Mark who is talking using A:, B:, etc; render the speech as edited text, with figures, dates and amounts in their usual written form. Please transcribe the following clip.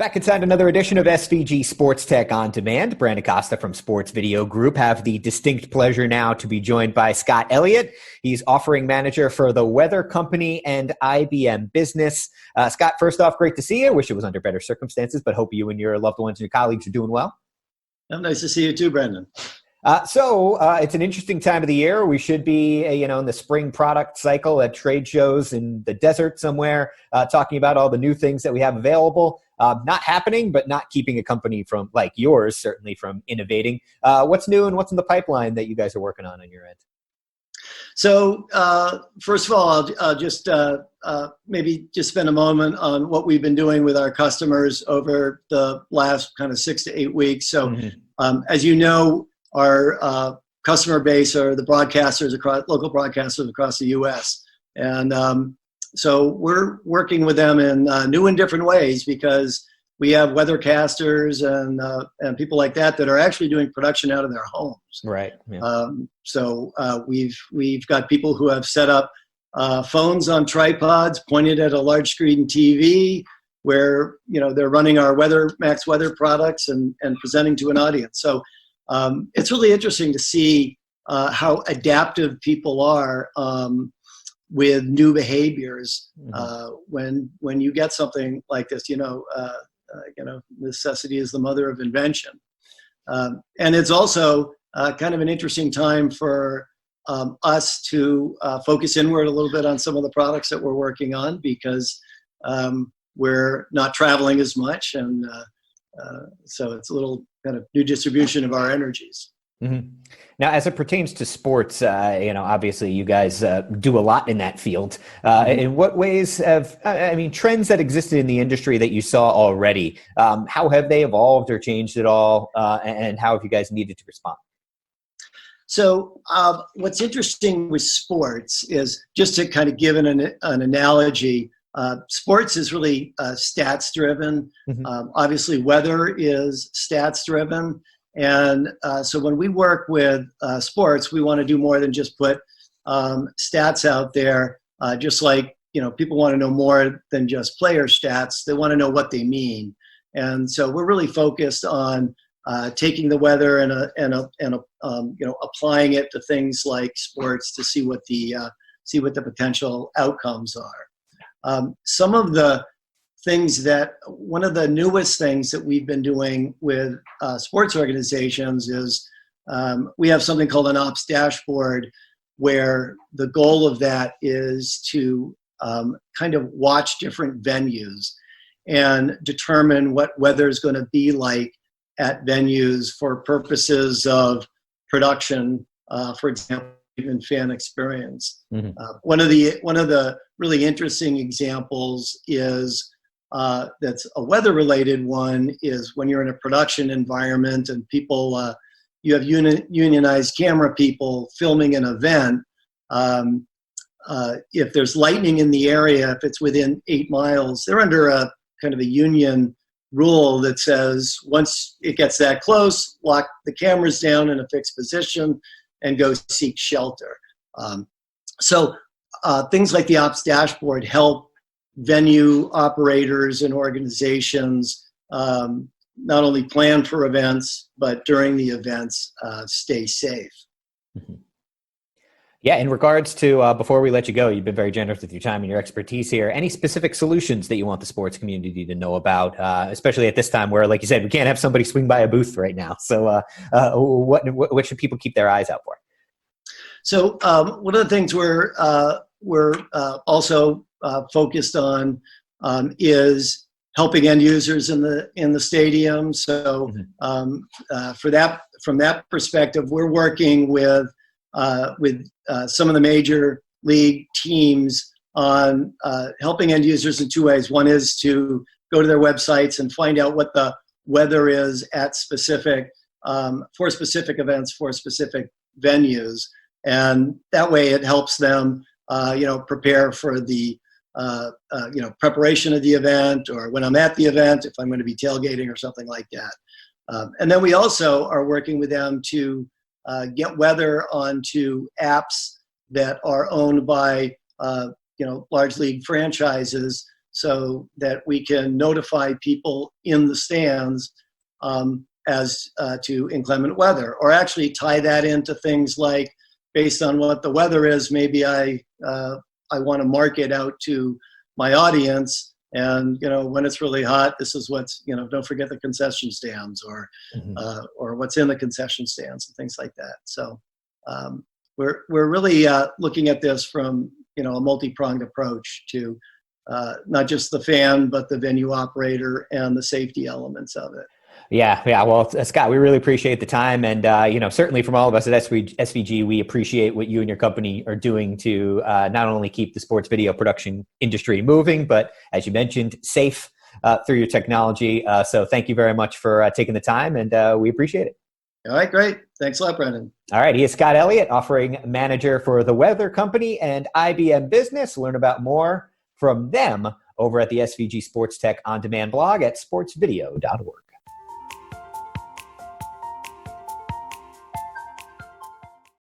A: Back inside another edition of SVG SportsTech On Demand. Brandon Costa from Sports Video Group have the distinct pleasure now to be joined by Scott Eliot. He's offering manager for the Weather Company and IBM Business. Scott, first off, great to see you. Wish it was under better circumstances, but hope you and your loved ones and your colleagues are doing well.
B: Nice to see you too, Brandon.
A: So it's an interesting time of the year. We should be, in the spring product cycle at trade shows in the desert somewhere, talking about all the new things that we have available. Not happening, but not keeping a company from like yours, certainly from innovating. What's new and what's in the pipeline that you guys are working on your end?
B: So first of all, I'll just maybe just spend a moment on what we've been doing with our customers over the last kind of 6 to 8 weeks. So as you know, our customer base are the broadcasters local broadcasters across the U.S. And so we're working with them in new and different ways because we have weathercasters and people like that are actually doing production out of their homes.
A: Right. Yeah.
B: So we've got people who have set up phones on tripods pointed at a large screen TV where they're running our Max Weather products and presenting to an audience. So it's really interesting to see how adaptive people are with new behaviors when you get something like this. Necessity is the mother of invention, and it's also kind of an interesting time for us to focus inward a little bit on some of the products that we're working on because we're not traveling as much, and so it's a little kind of new distribution of our energies.
A: Mm-hmm. Now, as it pertains to sports, obviously you guys do a lot in that field. In what ways trends that existed in the industry that you saw already, how have they evolved or changed at all? And how have you guys needed to respond?
B: So what's interesting with sports is, just to kind of give an analogy, sports is really stats driven. Obviously weather is stats driven. And so when we work with sports, we want to do more than just put stats out there. Just like, people want to know more than just player stats. They want to know what they mean. And so we're really focused on taking the weather and applying it to things like sports to see what the potential outcomes are. Some of the things one of the newest things that we've been doing with sports organizations is we have something called an ops dashboard, where the goal of that is to kind of watch different venues and determine what weather is going to be like at venues for purposes of production, for example, even fan experience. One of the really interesting examples is that's a weather-related one is when you're in a production environment and people, you have unionized camera people filming an event. If there's lightning in the area, if it's within 8 miles, they're under a kind of a union rule that says once it gets that close, lock the cameras down in a fixed position and go seek shelter. So things like the ops dashboard help venue operators and organizations not only plan for events, but during the events, stay safe.
A: Yeah, in regards to, before we let you go, you've been very generous with your time and your expertise here. Any specific solutions that you want the sports community to know about, especially at this time where, like you said, we can't have somebody swing by a booth right now. So what should people keep their eyes out for? So
B: one of the things we're also focused on is helping end users in the stadium. So from that perspective, we're working with some of the major league teams on helping end users in 2 ways. One is to go to their websites and find out what the weather is at for specific events, for specific venues, and that way it helps them prepare for the preparation of the event, or when I'm at the event, if I'm going to be tailgating or something like that. And then we also are working with them to get weather onto apps that are owned by large league franchises so that we can notify people in the stands as to inclement weather, or actually tie that into things like, based on what the weather is, maybe I want to market out to my audience. And, when it's really hot, this is what's, don't forget the concession stands, or what's in the concession stands and things like that. So we're really looking at this from, a multi-pronged approach to not just the fan, but the venue operator and the safety elements of it.
A: Yeah. Well, Scott, we really appreciate the time. And, certainly from all of us at SVG, we appreciate what you and your company are doing to not only keep the sports video production industry moving, but as you mentioned, safe through your technology. So thank you very much for taking the time, and we appreciate it.
B: All right, great. Thanks a lot, Brandon.
A: All right. He is Scott Eliot, offering manager for the Weather Company and IBM Business. Learn about more from them over at the SVG SportsTech On Demand blog at sportsvideo.org.